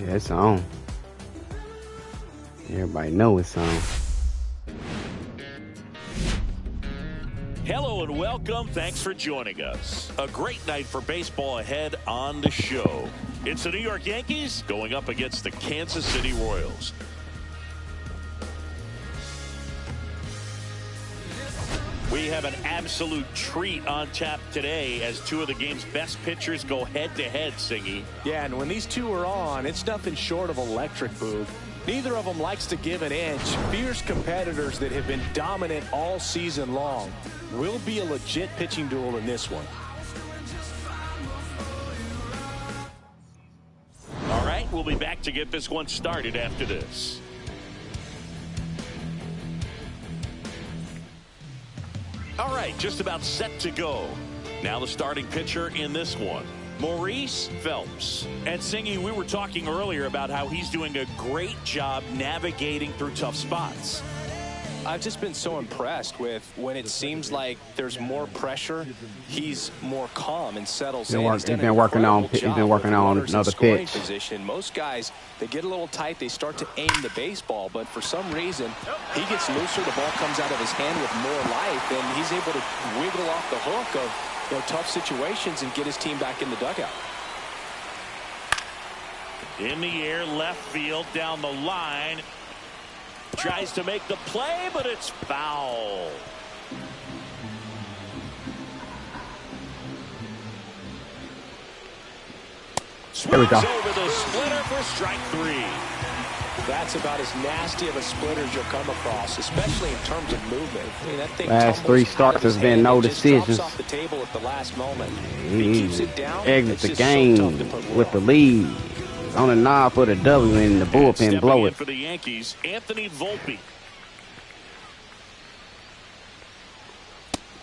Yeah, it's on. Everybody know it's on. Hello and welcome. Thanks for joining us. A great night for baseball ahead on the show. It's the New York Yankees going up against the Kansas City Royals. We have an absolute treat on tap today as two of the game's best pitchers go head-to-head, Singy. Yeah, and when these two are on, it's nothing short of electric, Boog. Neither of them likes to give an inch. Fierce competitors that have been dominant all season long. Will be a legit pitching duel in this one. All right, we'll be back to get this one started after this. All right, just about set to go. Now the starting pitcher in this one, Maurice Phelps. And Singy, we were talking earlier about how he's doing a great job navigating through tough spots. I've just been so impressed with when it seems like there's more pressure, he's more calm and settles in. He's been working on another pitch. Position. Most guys, they get a little tight, they start to aim the baseball, but for some reason, he gets looser, the ball comes out of his hand with more life, and he's able to wiggle off the hook of tough situations and get his team back in the dugout. In the air, left field, down the line. Tries to make the play, but it's foul. There we go. Over the splitter for strike three. That's about as nasty of a splitter as you'll come across, especially in terms of movement. I mean, that thing last three starts has been no decisions. Off the table at the last moment. He keeps it down. Exits the game with the lead. On the nod for the W in the bullpen, blow it. For the Yankees, Anthony Volpe.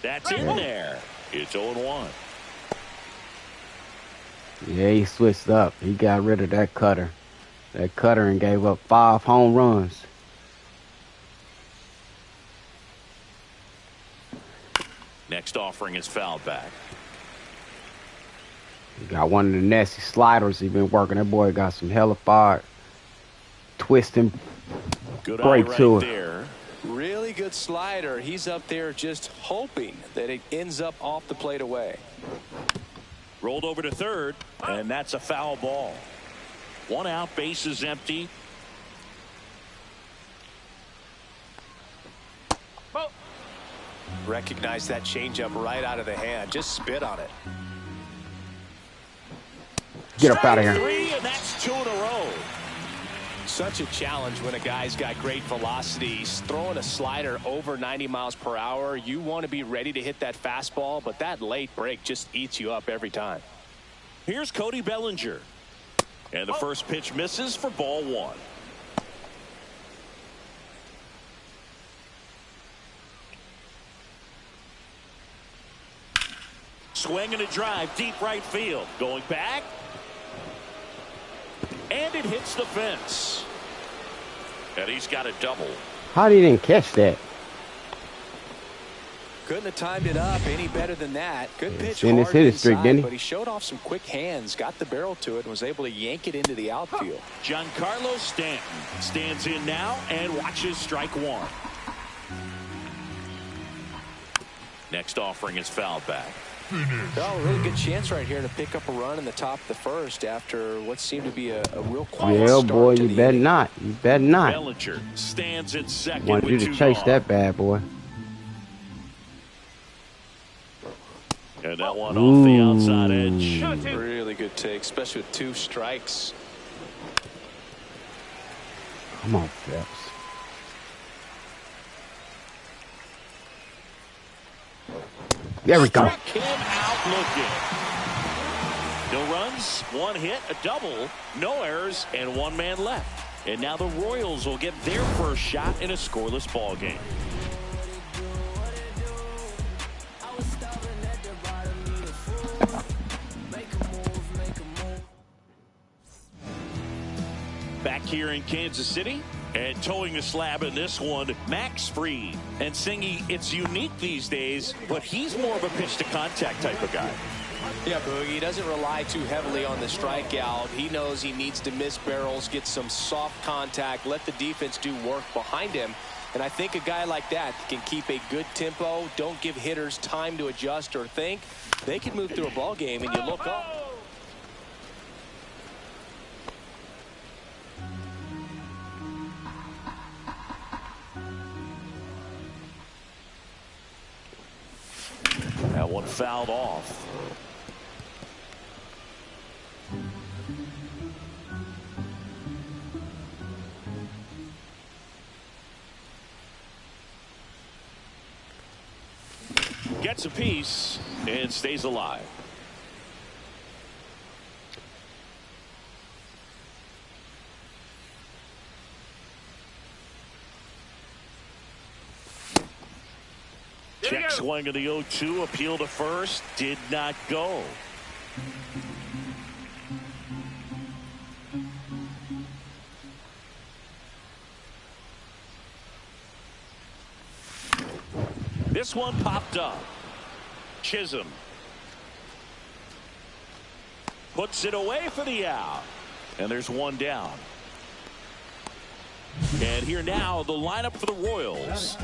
That's in there. It's 0-1. Yeah, he switched up. He got rid of that cutter. That cutter and gave up 5 home runs. Next offering is fouled back. He got one of the nasty sliders he been working. That boy got some hella fire. Twisting. Good break eye to right it. There. Really good slider. He's up there just hoping that it ends up off the plate away. Rolled over to third, and that's a foul ball. 1 out, base is empty. Recognize that changeup right out of the hand. Just spit on it. Get up out of here. 3, and that's 2 in a row. Such a challenge when a guy's got great velocity. He's throwing a slider over 90 miles per hour. You want to be ready to hit that fastball, but that late break just eats you up every time. Here's Cody Bellinger. And the first pitch misses for ball 1. Swing and a drive, deep right field. Going back. And it hits the fence. And he's got a double. How did he didn't catch that? Couldn't have timed it up any better than that. Good pitch, in his hitting streak, didn't he? But he showed off some quick hands, got the barrel to it, and was able to yank it into the outfield. Giancarlo Stanton stands in now and watches strike 1. Next offering is fouled back. Well, a really good chance right here to pick up a run in the top of the first after what seemed to be a real quiet start. Yeah, boy, you better inning. not. You better not. Bellinger stands at second. Wanted you with to 2 chase gone. that bad boy. And that one off the outside edge. Really good take, especially with 2 strikes. Come on, Phelps. There we go. Struck him out looking. No runs, 1 hit, a double, no errors, and 1 man left. And now the Royals will get their first shot in a scoreless ball game. Back here in Kansas City, And towing the slab in this one, Max Fried. And Singy, it's unique these days, but he's more of a pitch-to-contact type of guy. Yeah, Boogie, he doesn't rely too heavily on the strikeout. He knows he needs to miss barrels, get some soft contact, let the defense do work behind him. And I think a guy like that can keep a good tempo, don't give hitters time to adjust or think. They can move through a ball game, and you look up. That one fouled off. Gets a piece and stays alive. Check swing of the 0-2, appeal to first, did not go. This one popped up. Chisholm puts it away for the out. And there's one down. And here now, the lineup for the Royals.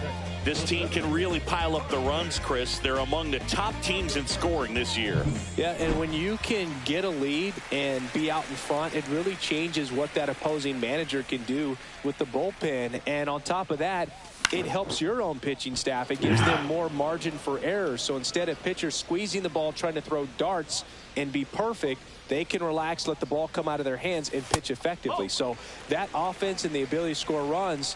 This team can really pile up the runs, Chris. They're among the top teams in scoring this year. Yeah, and when you can get a lead and be out in front, it really changes what that opposing manager can do with the bullpen. And on top of that, it helps your own pitching staff. It gives them more margin for error. So instead of pitchers squeezing the ball, trying to throw darts and be perfect, they can relax, let the ball come out of their hands, and pitch effectively. So that offense and the ability to score runs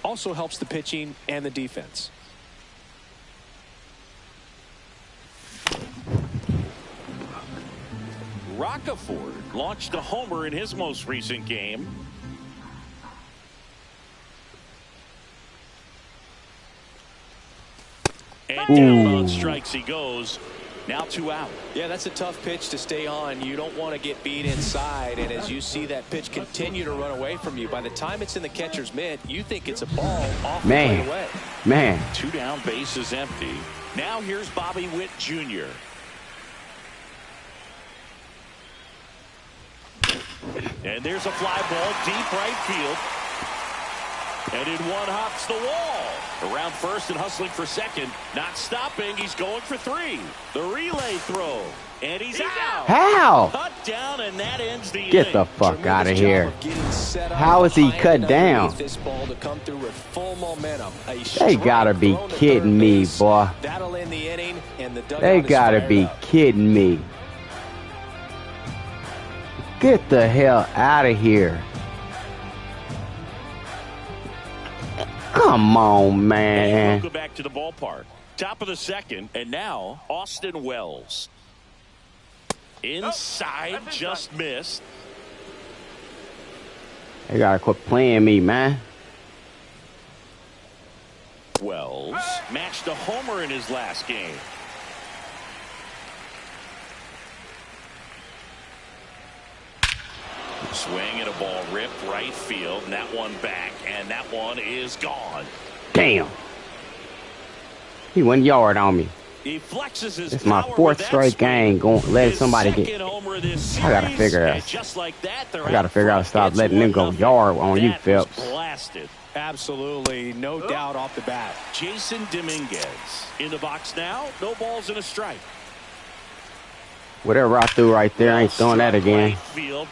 also helps the pitching and the defense. Roccaforte launched a homer in his most recent game. And down on strikes he goes. Now 2 out. Yeah, that's a tough pitch to stay on. You don't want to get beat inside. And as you see that pitch continue to run away from you, by the time it's in the catcher's mitt, you think it's a ball off the plate away. Man. 2 down, bases empty. Now here's Bobby Witt Jr. And there's a fly ball deep right field. And in one hops the wall. Around first and hustling for second. Not stopping. He's going for 3. The relay throw. And he's out. How? Cut down, and that ends the Get the fuck out of here. How is he cut down? This ball to come through with full momentum. They gotta be kidding me, boy. That'll end the inning, and the dugout They is gotta fired be up. kidding me. Get the hell out of here. Come on, man. Welcome back to the ballpark. Top of the second, and now Austin Wells. Inside, just missed. They gotta quit playing me, man. Wells matched a homer in his last game. Swing and a ball ripped right field, and that one back, and that one is gone. Damn. He 1 yard on me. He flexes his It's my power 4th with that straight swing. game. Let His somebody second get. homer this I gotta series, figure and out. just like that, they're I gotta out figure out front. to stop It's letting them go 1-0. yard on you, That was Phelps. blasted. Absolutely, no doubt off the bat. Jason Dominguez in the box now. No balls and a strike. Whatever I threw right there, I ain't throwing that again. Right field.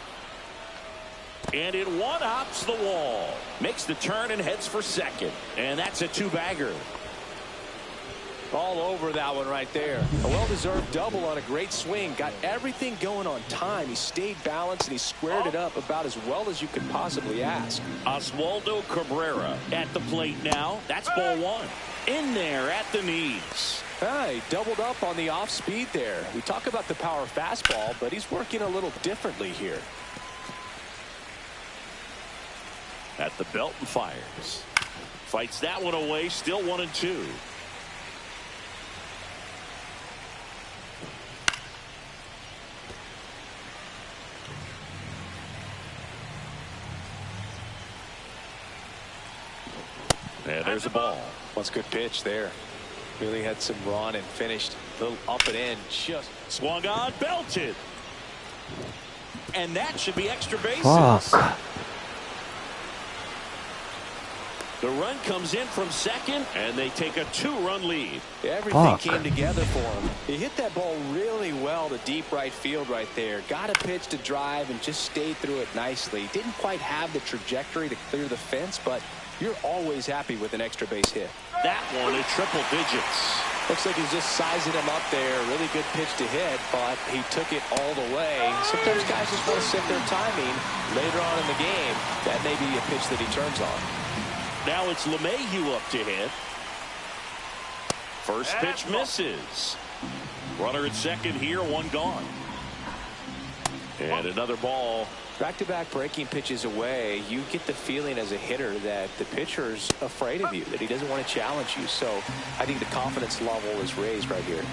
And it one hops the wall. Makes the turn and heads for second. And that's a 2-bagger. All over that one right there. A well-deserved double on a great swing. Got everything going on time. He stayed balanced and he squared it up about as well as you could possibly ask. Oswaldo Cabrera at the plate now. That's ball 1. In there at the knees. He doubled up on the off speed there. We talk about the power fastball, but he's working a little differently here. At the belt and fires. Fights that one away. Still 1-2. And there's a ball. That's a good pitch there. Really had some run and finished a little up and in. Just swung on, belted. And that should be extra bases. Fuck. The run comes in from second, and they take a 2-run lead. Everything came together for him. He hit that ball really well to deep right field right there. Got a pitch to drive and just stayed through it nicely. Didn't quite have the trajectory to clear the fence, but you're always happy with an extra base hit. That one in triple digits. Looks like he's just sizing him up there. Really good pitch to hit, but he took it all the way. Sometimes guys just want to set their timing later on in the game. That may be a pitch that he turns on. Now it's LeMahieu up to hit. First pitch misses. Runner at second here, one gone. And another ball. Back-to-back breaking pitches away, you get the feeling as a hitter that the pitcher's afraid of you, that he doesn't want to challenge you. So I think the confidence level is raised right here.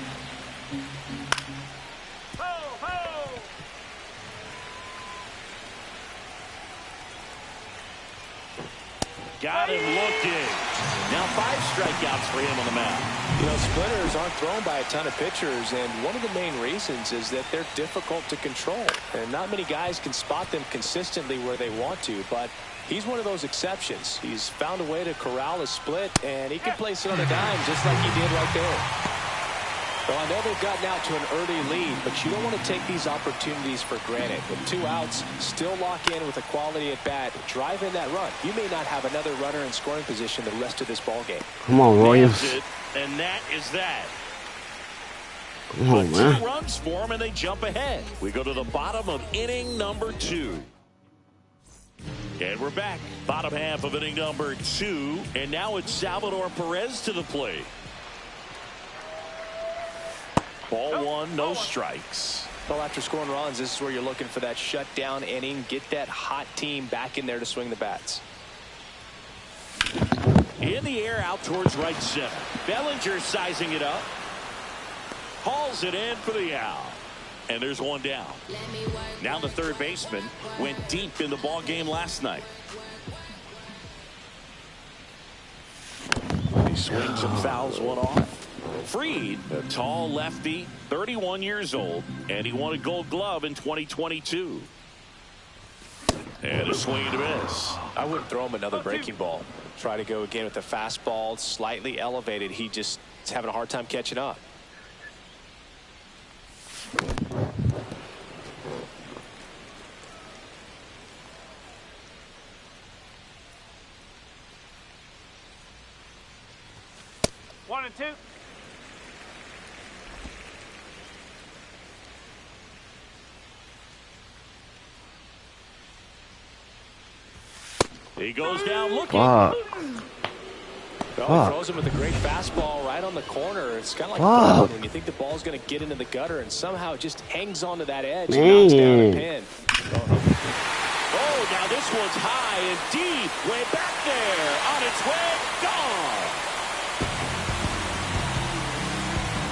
Got him looking. Now 5 strikeouts for him on the mound. You know, splitters aren't thrown by a ton of pitchers, and one of the main reasons is that they're difficult to control. And not many guys can spot them consistently where they want to, but he's one of those exceptions. He's found a way to corral a split, and he can place it on a dime just like he did right there. Well, I know they've gotten out to an early lead, but you don't want to take these opportunities for granted. With 2 outs, still lock in with a quality at bat, drive in that run. You may not have another runner in scoring position the rest of this ball game. Come on, Williams. And that is that. Come on, man. 2 runs for them, and they jump ahead. We go to the bottom of inning number 2. And we're back. Bottom half of inning number 2. And now it's Salvador Perez to the plate. Ball 1, no strikes. Well, after scoring runs, this is where you're looking for that shutdown inning. Get that hot team back in there to swing the bats. In the air out towards right center. Bellinger sizing it up. Hauls it in for the out. And there's one down. Now the third baseman went deep in the ball game last night. He swings and fouls one off. Fried, a tall lefty, 31 years old, and he won a Gold Glove in 2022. And a swing and a miss. I wouldn't throw him another breaking ball. Try to go again with the fastball, slightly elevated. He just is having a hard time catching up. One and two. He goes down looking. Fuck. Well, he throws him with a great fastball right on the corner. It's kind of like fun when you think the ball's going to get into the gutter, and somehow it just hangs onto that edge and knocks down a pin. Oh, now this one's high and deep. Way back there. On its way. Gone.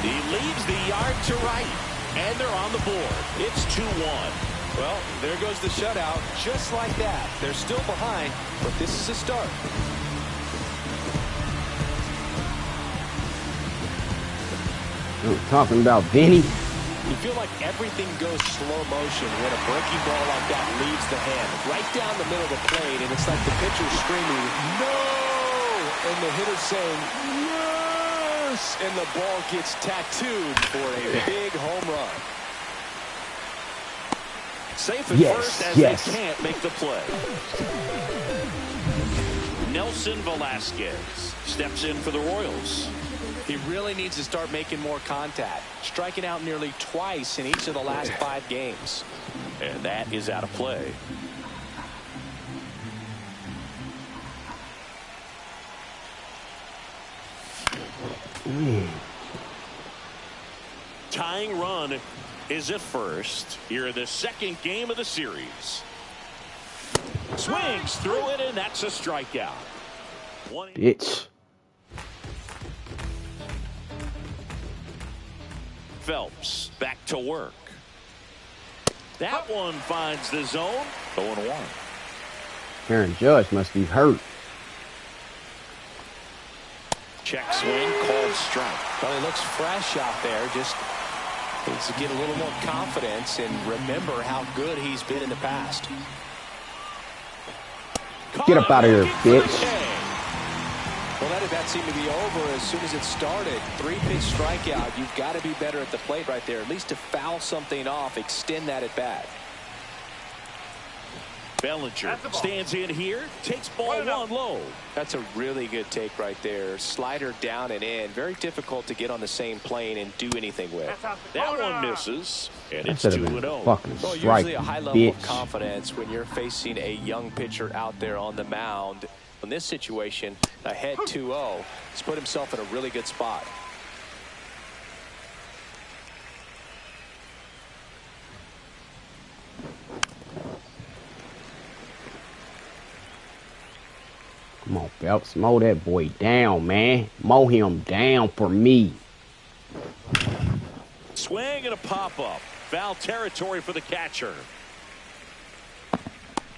He leaves the yard to right, and they're on the board. It's 2-1. Well, there goes the shutout. Just like that. They're still behind, but this is a start. We're talking about Benny. You feel like everything goes slow motion when a breaking ball like that leaves the hand. Right down the middle of the plate, and it's like the pitcher's screaming, "No!" And the hitter's saying, "Yes!" And the ball gets tattooed for a big home run. Safe at first as they can't make the play. Nelson Velasquez steps in for the Royals. He really needs to start making more contact, striking out nearly twice in each of the last 5 games. And that is out of play. Tying run is at first here in the second game of the series. Swings through it, and that's a strikeout. Bitch. Phelps back to work. That one finds the zone. 0-1. Aaron Judge must be hurt. Check swing, called strike. Well, he looks fresh out there. Just needs to get a little more confidence and remember how good he's been in the past. Get up out of here, bitch. Well, that at bat seemed to be over as soon as it started. 3-pitch strikeout. You've got to be better at the plate right there, at least to foul something off, extend that at bat. Bellinger stands in here, takes ball one low. That's a really good take right there. Slider down and in. Very difficult to get on the same plane and do anything with. That one misses, and it's That should have been 2-0. fucking Well, strike, usually a high level of bitch. confidence when you're facing a young pitcher out there on the mound. In this situation, ahead 2-0, he's put himself in a really good spot. Come on, Phelps. Mow that boy down, man. Mow him down for me. Swing and a pop-up. Foul territory for the catcher.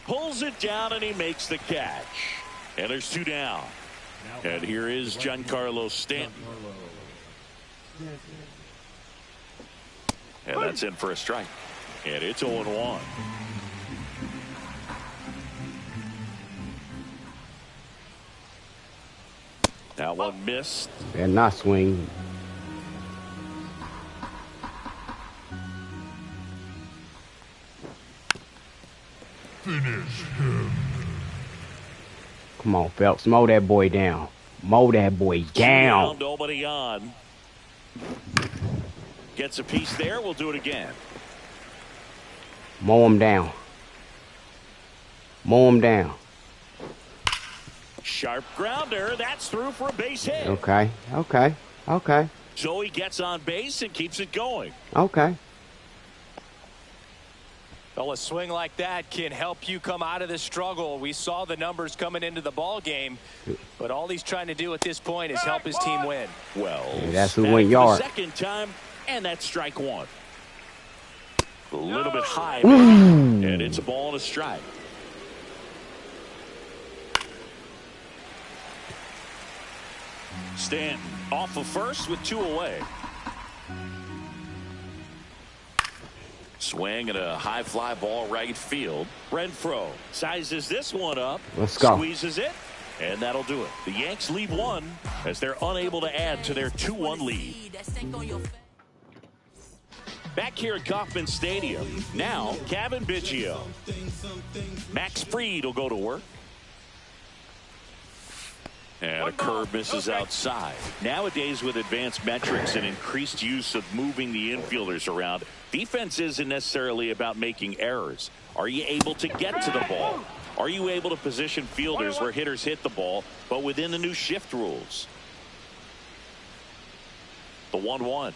Pulls it down, and he makes the catch. And there's 2 down. And here is Giancarlo Stanton. And that's in for a strike. And it's 0-1. That one missed. And not swing. Finish him. Come on, Phelps. Mow that boy down. Mow that boy down. Nobody on. Gets a piece there. We'll do it again. Mow him down. Mow him down. Sharp grounder. That's through for a base hit. Okay. Okay. Okay. So he gets on base and keeps it going. Okay. Well, a swing like that can help you come out of the struggle. We saw the numbers coming into the ball game, but all he's trying to do at this point is help his team win. Well, that's who went yard. Second time, and that's strike one. A little bit high, and it's a ball and a strike. Stanton off of first with 2 away. Swing and a high fly ball right field. Renfroe sizes this one up. Let's go. Squeezes it, and that'll do it. The Yanks lead one as they're unable to add to their 2-1 lead. Back here at Kauffman Stadium, now Kevin Biggio. Max Fried will go to work. And a curve misses outside. Nowadays, with advanced metrics and increased use of moving the infielders around, defense isn't necessarily about making errors. Are you able to get to the ball? Are you able to position fielders where hitters hit the ball, but within the new shift rules? The 1-1.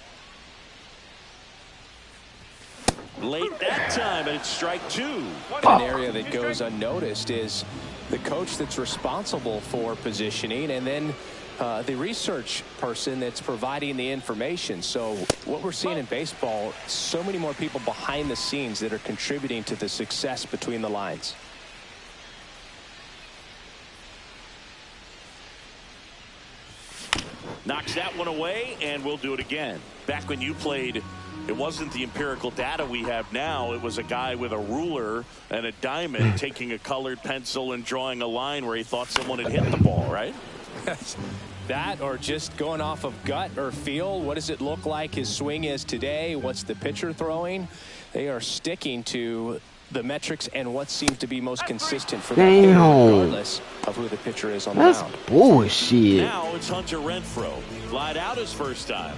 Late that time, and it's strike 2. An area that goes unnoticed is the coach that's responsible for positioning, and then the research person that's providing the information. So what we're seeing in baseball, so many more people behind the scenes that are contributing to the success between the lines. Knocks that one away, and we'll do it again. Back when you played, it wasn't the empirical data we have now. It was a guy with a ruler and a diamond taking a colored pencil and drawing a line where he thought someone had hit the ball, right? That, or just going off of gut or feel. What does it look like his swing is today? What's the pitcher throwing? They are sticking to the metrics and what seems to be most consistent for them, regardless of who the pitcher is on the mound. That's bullshit. Now it's Hunter Renfroe. Flied out his first time.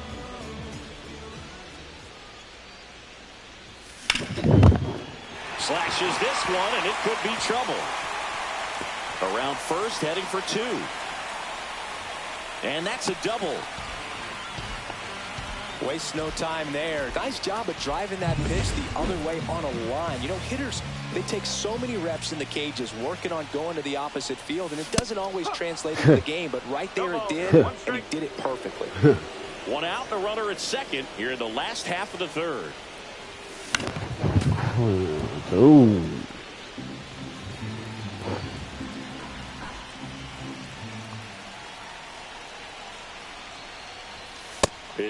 Slashes this one, and it could be trouble. Around first, heading for 2. And that's a double. Waste no time there. Nice job of driving that pitch the other way on a line. You know, hitters, they take so many reps in the cages working on going to the opposite field, and it doesn't always translate into the game, but right there it did, and he did it perfectly. One out, and a runner at second here in the last half of the third. Ooh.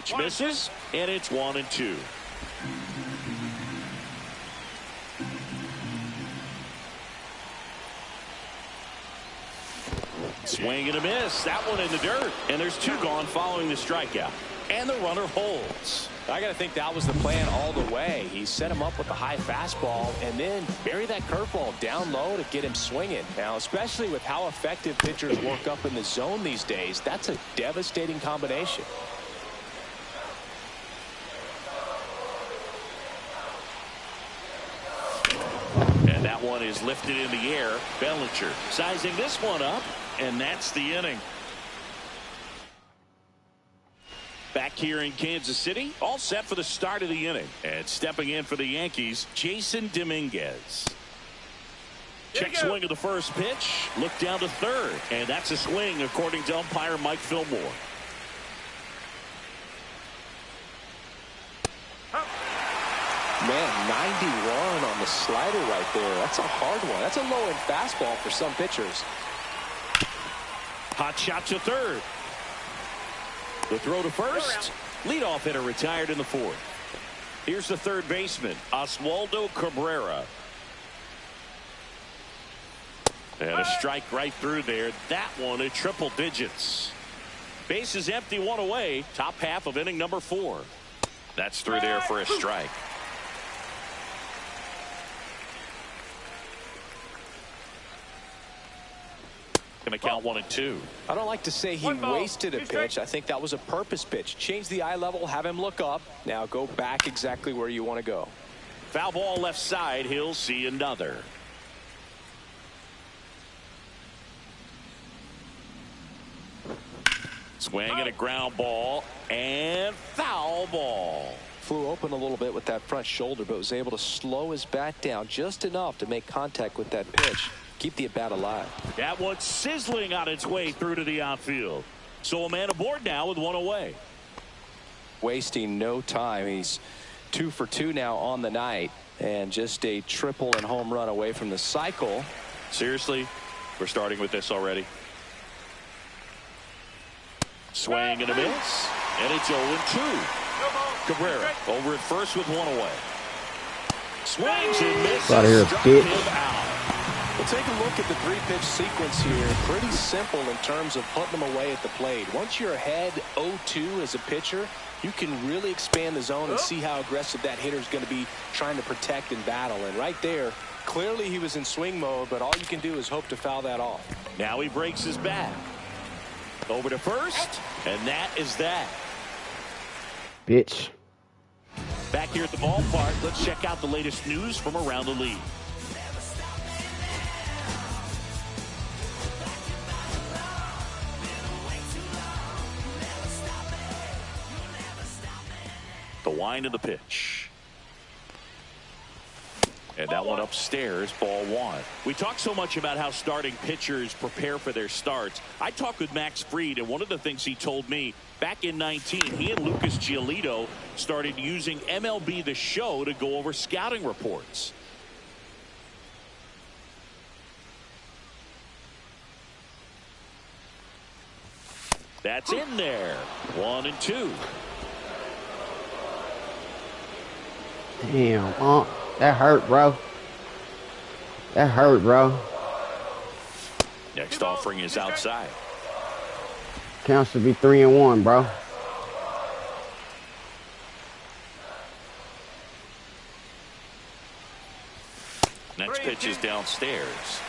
Pitch misses, and it's 1-2. Swing and a miss. That one in the dirt. And there's 2 gone following the strikeout. And the runner holds. I got to think that was the plan all the way. He set him up with a high fastball and then bury that curveball down low to get him swinging. Now, especially with how effective pitchers work up in the zone these days, that's a devastating combination. And that one is lifted in the air. Bellinger sizing this one up, and that's the inning. Back here in Kansas City, all set for the start of the inning. And stepping in for the Yankees, Jason Dominguez. Check swing of the first pitch. Look down to third. And that's a swing according to umpire Mike Fillmore. Man, 91 on the slider right there. That's a hard one. That's a low-end fastball for some pitchers. Hot shot to third. The throw to first. Leadoff hitter retired in the 4th. Here's the third baseman, Oswaldo Cabrera. And a strike right through there. That one at triple digits. Base is empty, 1 away. Top half of inning number 4. That's through there for a strike. Going to count 1-2. I don't like to say he wasted a pitch. I think that was a purpose pitch. Change the eye level, have him look up. Now go back exactly where you want to go. Foul ball left side. He'll see another. Swing and a ground ball and foul ball. Flew open a little bit with that front shoulder, but was able to slow his bat down just enough to make contact with that pitch. Keep the at-bat alive. That one's sizzling on its way through to the outfield. So a man aboard now with 1 away. Wasting no time. He's 2 for 2 now on the night. And just a triple and home run away from the cycle. Seriously, we're starting with this already. Swing and a miss. And it's 0-2. Cabrera over at first with 1 away. Swings and misses. Out of here, Struck bitch. him out. We'll take a look at the 3-pitch sequence here. Pretty simple in terms of putting them away at the plate. Once you're ahead 0-2 as a pitcher, you can really expand the zone and see how aggressive that hitter is going to be trying to protect and battle. And right there, clearly he was in swing mode, but all you can do is hope to foul that off. Now he breaks his bat. Over to first, and that is that. Bitch. Back here at the ballpark, let's check out the latest news from around the league. The wind of the pitch. And that one upstairs, ball 1. We talk so much about how starting pitchers prepare for their starts. I talked with Max Fried, and one of the things he told me back in 19, he and Lucas Giolito started using MLB The Show to go over scouting reports. That's in there. 1-2. Damn, that hurt, bro. That hurt, bro. Next offering is outside. Counts to be 3-1, bro. Next pitch is downstairs.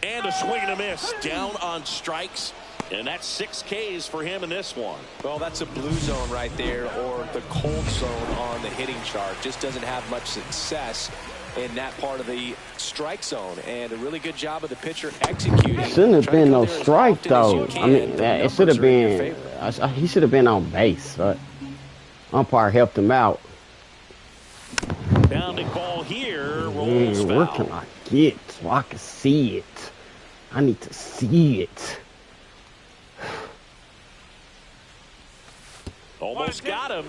And a swing and a miss. Down on strikes. And that's 6 Ks for him in this one. Well, that's a blue zone right there, or the cold zone on the hitting chart. Just doesn't have much success in that part of the strike zone. And a really good job of the pitcher executing. Shouldn't have been no strike, though. I mean, it should have been. He should have been on base, but umpire helped him out. Down to call here. Rolls Where foul. can I get so I can see it? I need to see it. Almost got him.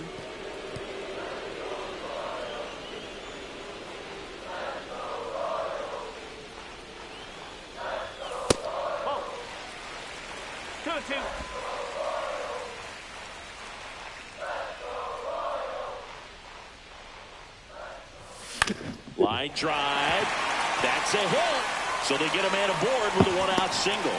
2. Line drive. That's a hit. So they get a man aboard with a one-out single.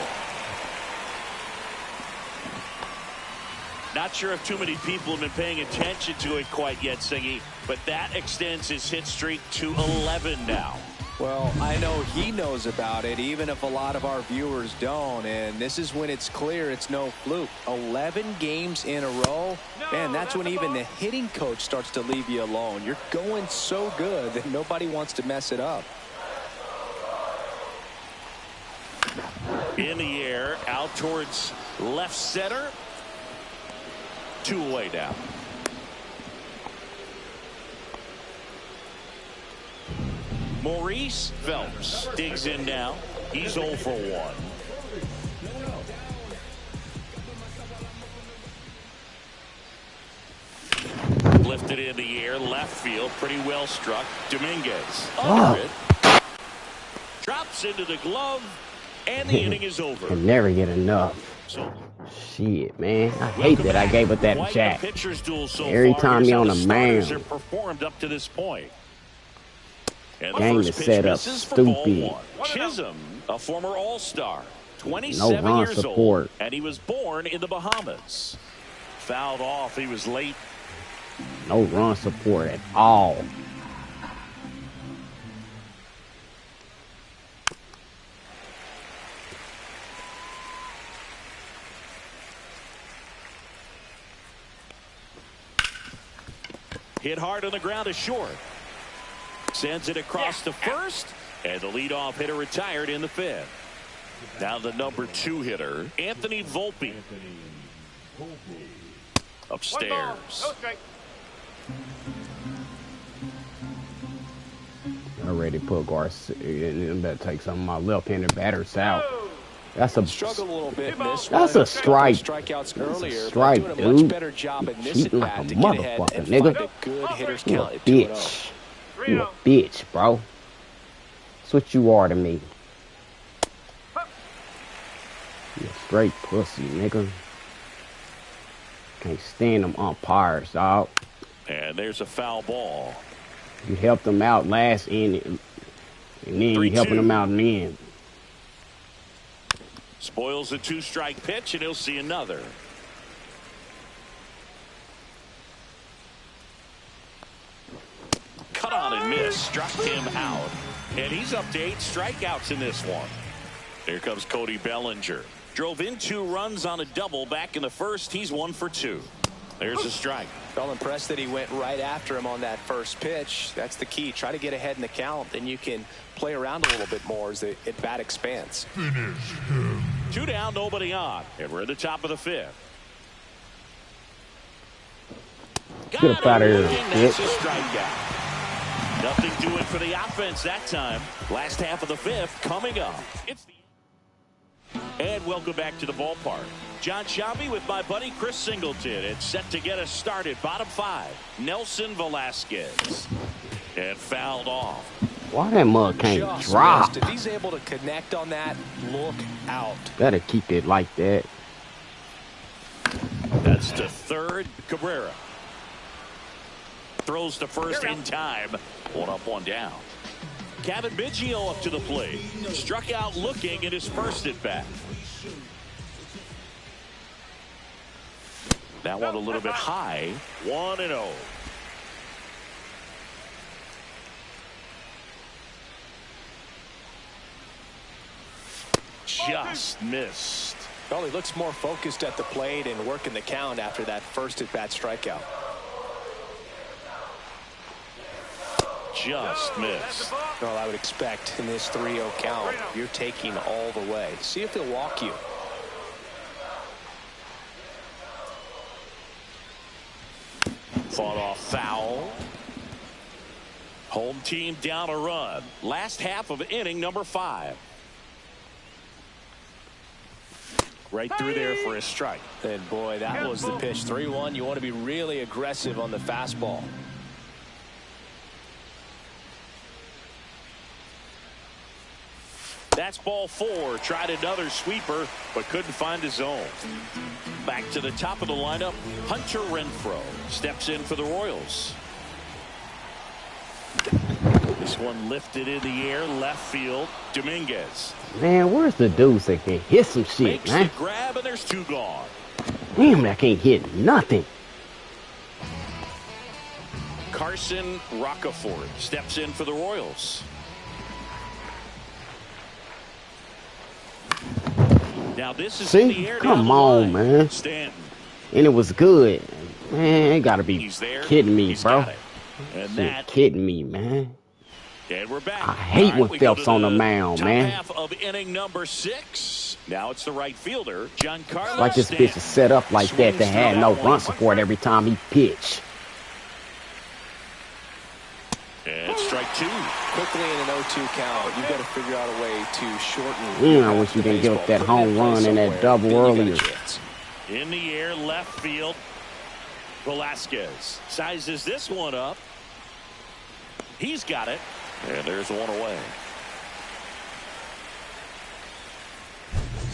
Not sure if too many people have been paying attention to it quite yet, Singy, but that extends his hit streak to 11 now. Well, I know he knows about it, even if a lot of our viewers don't. And this is when it's clear it's no fluke. 11 games in a row. Man, that's when even the hitting coach starts to leave you alone. You're going so good that nobody wants to mess it up. In the air, out towards left center. 2 away now. Maurice Phelps digs in now. He's 0 for 1. Lifted in the air, left field, pretty well struck. Dominguez under it. Drops into the glove, and the inning is over. Can never get enough. So, shit, man. I hate that I gave it that jack. So every time you're on the mound. Have performed up to this point. And game is set up stupid. Chisholm, a former All-Star, 27 no run years support. old, and he was born in the Bahamas. Fouled off. He was late. No run support at all. Hit hard on the ground is short. Sends it across to first, and the leadoff hitter retired in the 5th. Now the number 2 hitter, Anthony Volpe. Upstairs. Already put Garcia. Better take some of my left-handed batters out. That's a struggle a little bit. That's a strike. Strikeouts earlier. Strike, doing a dude. much better job in this Cheating like a to get ahead motherfucker, and nigga. find a good hitter's You a count at bitch. You a bitch, bro. That's what you are to me. You a straight pussy, nigga. Can't stand them umpires, dog. And there's a foul ball. You helped them out last inning, and then you helping them out in the end. Spoils a 2-strike pitch, and he'll see another. Cut on and miss. Struck him out. And he's up to 8 strikeouts in this one. Here comes Cody Bellinger. Drove in 2 runs on a double back in the 1st. He's 1 for 2. There's a strike. Well, impressed that he went right after him on that first pitch. That's the key. Try to get ahead in the count. Then you can play around a little bit more as the at-bat expands. Finish him. 2 down, nobody on. And we're at the top of the 5th. Get up out of here, That's a strikeout. Nothing doing for the offense that time. Last half of the 5th coming up. And welcome back to the ballpark. John Shabby with my buddy Chris Singleton. It's set to get us started. Bottom 5. Nelson Velasquez. And fouled off. Why that mug can't Just drop? missed. If he's able to connect on that, look out. Better keep it like that. That's to third. Cabrera throws to first in time. 1 up, 1 down. Kevin Biggio up to the plate. Struck out looking in his first at bat. That one a little bit high. 1-0. Just missed. Well, he looks more focused at the plate and working the count after that first at-bat strikeout. Just missed. Well, I would expect in this 3-0 count, you're taking all the way. See if he'll walk you. Fought off foul. Home team down a run. Last half of inning number 5. Right through there for a strike. And boy, that was the pitch. 3-1. You want to be really aggressive on the fastball. That's ball 4. Tried another sweeper, but couldn't find his zone. Back to the top of the lineup, Hunter Renfroe steps in for the Royals. This one lifted in the air, left field. Dominguez. Man, where's the dudes that can hit some shit, Makes man? the grab, and there's 2 gone. Damn, I can't hit nothing. Carson Rocafort steps in for the Royals. Now this is in the air. Come on, man. Stanton. And it was good. Man, you gotta be kidding me, bro. And that kidding me, man. And we're back. I hate when Phelps on the mound, man. Half of inning number 6. Now it's the right fielder, Giancarlo like this Stanton. bitch is set up like that to have no run support every time he pitch. And strike 2. Quickly in an 0-2 count, you've got to figure out a way to shorten. I wish you didn't give up that home run and that double earlier. In the air, left field. Velasquez sizes this one up. He's got it. And there's one away.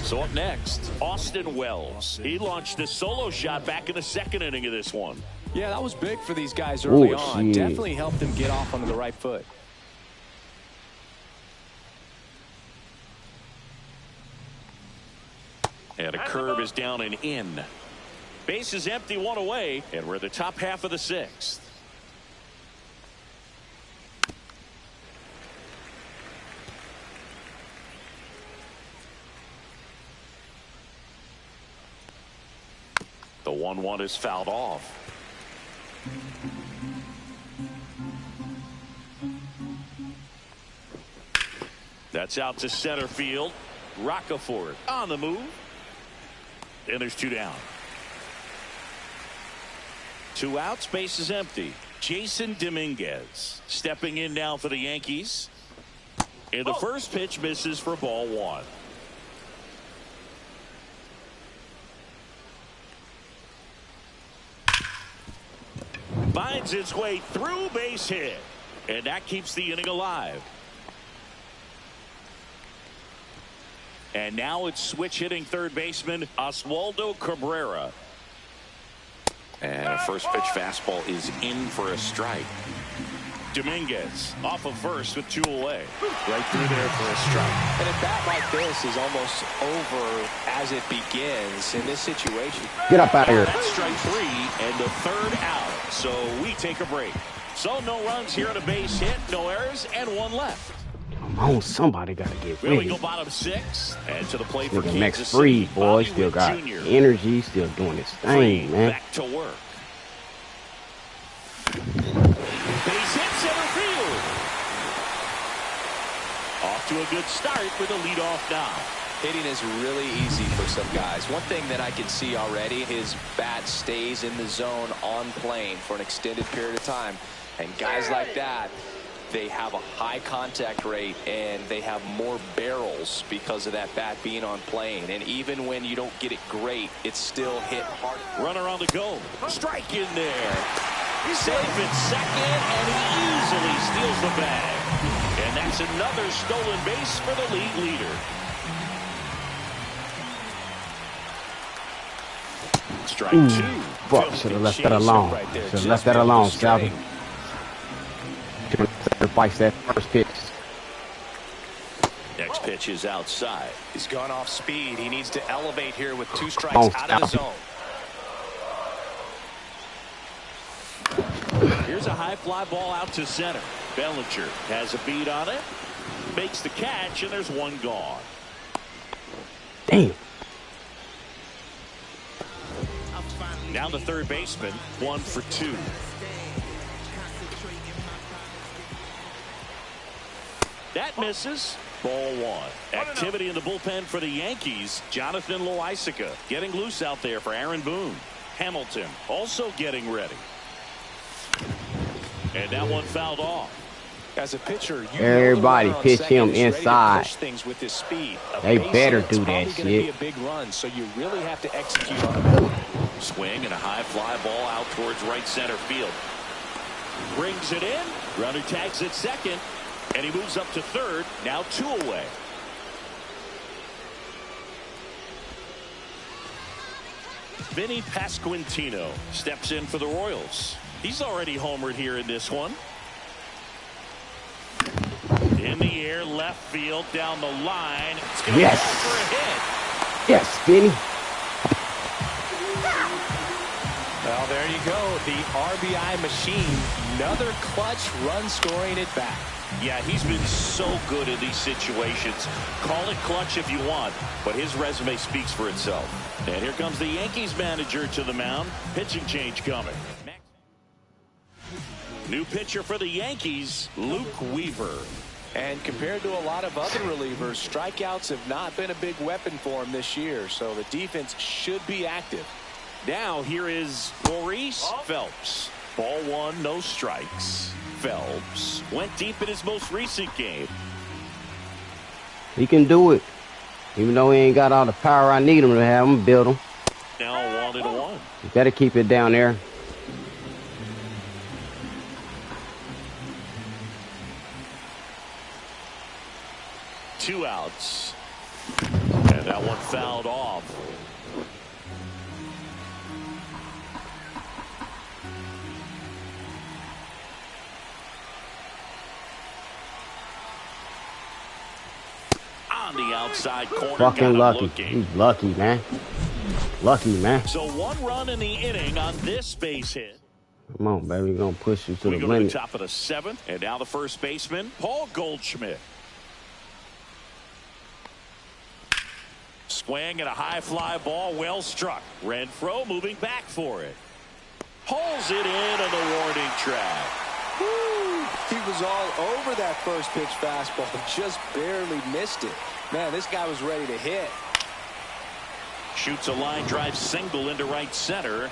So up next, Austin Wells. He launched a solo shot back in the 2nd inning of this one. Yeah, that was big for these guys early on. Shit. Definitely helped them get off onto the right foot. And a curve is down and in. Base is empty, 1 away, and we're the top half of the 6th. The 1-1 is fouled off. That's out to center field. Rocafort on the move. And there's 2 down. 2 outs, base is empty. Jason Dominguez stepping in now for the Yankees. And the first pitch misses for ball 1. Finds its way through, base hit. And that keeps the inning alive. And now it's switch hitting third baseman Oswaldo Cabrera. And a first pitch fastball is in for a strike. Dominguez off of first with 2 away. Right through there for a strike. And a bat like this is almost over as it begins in this situation. Get up out of here. That's strike 3 and the 3rd out. So we take a break. So no runs here on a base hit, no errors, and 1 left. Come on, somebody gotta get Really ready. go bottom 6 and to the plate for Nigga, Kansas Max City. Fried, boy, Bobby still Witt got Jr. energy, still doing his thing, Fried man. back to work. Base hit center field. Off to a good start with a leadoff now. Hitting is really easy for some guys. One thing that I can see already, his bat stays in the zone on plane for an extended period of time. And guys like that, they have a high contact rate and they have more barrels because of that bat being on plane. And even when you don't get it great, it's still hit hard. Runner on the go. Strike in there. Safe at second, and he easily steals the bag. And that's another stolen base for the league leader. Strike 2. Fuck, should have left that alone. Should have left that alone, Salvi. Sacrifice that first pitch. Next pitch is outside. He's gone off speed. He needs to elevate here with 2 strikes out of the zone. Here's a high fly ball out to center. Bellinger has a beat on it. Makes the catch, and there's 1 gone. Damn. Now the third baseman, 1 for 2. That misses. Ball 1. Activity in the bullpen for the Yankees. Jonathan Loaisiga getting loose out there for Aaron Boone. Hamilton also getting ready. And that one fouled off. As a pitcher, you everybody pitch him inside. Push things with his speed. They better do that shit. Be a big run, so you really have to execute on it. Swing and a high fly ball out towards right center field. Brings it in. Runner tags at second, and he moves up to third. Now 2 away. Vinny Pasquantino steps in for the Royals. He's already homered here in this one. In the air, left field, down the line. It's going to fall for a hit. Yes, Vinny. Well, there you go. The RBI machine. Another clutch run scoring at bat. Yeah, he's been so good in these situations. Call it clutch if you want, but his resume speaks for itself. And here comes the Yankees manager to the mound. Pitching change coming. New pitcher for the Yankees, Luke Weaver. And compared to a lot of other relievers, strikeouts have not been a big weapon for him this year, so the defense should be active. Now here is Maurice Phelps. Ball one, no strikes. Phelps went deep in his most recent game. He can do it. Even though he ain't got all the power I need him to have, I'm build him. Now 1-1. You gotta keep it down there. Two outs. And that one fouled off. On the outside corner. Fucking lucky. He's lucky, man. Lucky, man. So 1 run in the inning on this base hit. Come on, baby. We're gonna push you to the We go limit. to the top of the 7th. And now the first baseman, Paul Goldschmidt. Swing and a high fly ball, well struck. Renfroe moving back for it. Pulls it in on the warning track. Woo! He was all over that first pitch fastball, just barely missed it. Man, this guy was ready to hit. Shoots a line drive single into right center.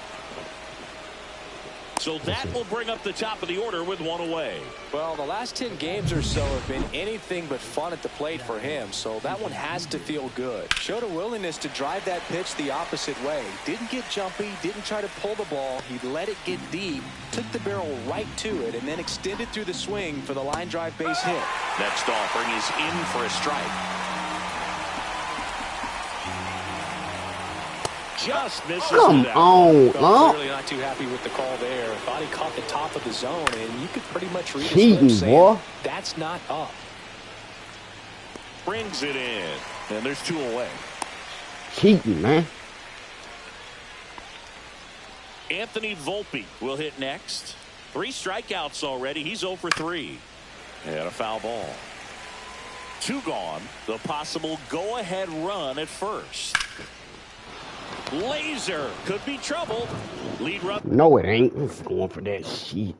So that will bring up the top of the order with 1 away. Well, the last 10 games or so have been anything but fun at the plate for him, so that one has to feel good. Showed a willingness to drive that pitch the opposite way. Didn't get jumpy, didn't try to pull the ball. He let it get deep, took the barrel right to it, and then extended through the swing for the line drive base hit. Next offering is in for a strike. Just misses. Come on, well, clearly not too happy with the call there. Thought he caught the top of the zone, and you could pretty much read his lips saying, boy. that's not up. Brings it in, and there's 2 away. Cheating, man. Anthony Volpe will hit next. 3 strikeouts already. He's 0 for 3. And a foul ball. 2 gone. The possible go-ahead run at first. Laser could be trouble. Lead run. No, it ain't. I'm going for that shit.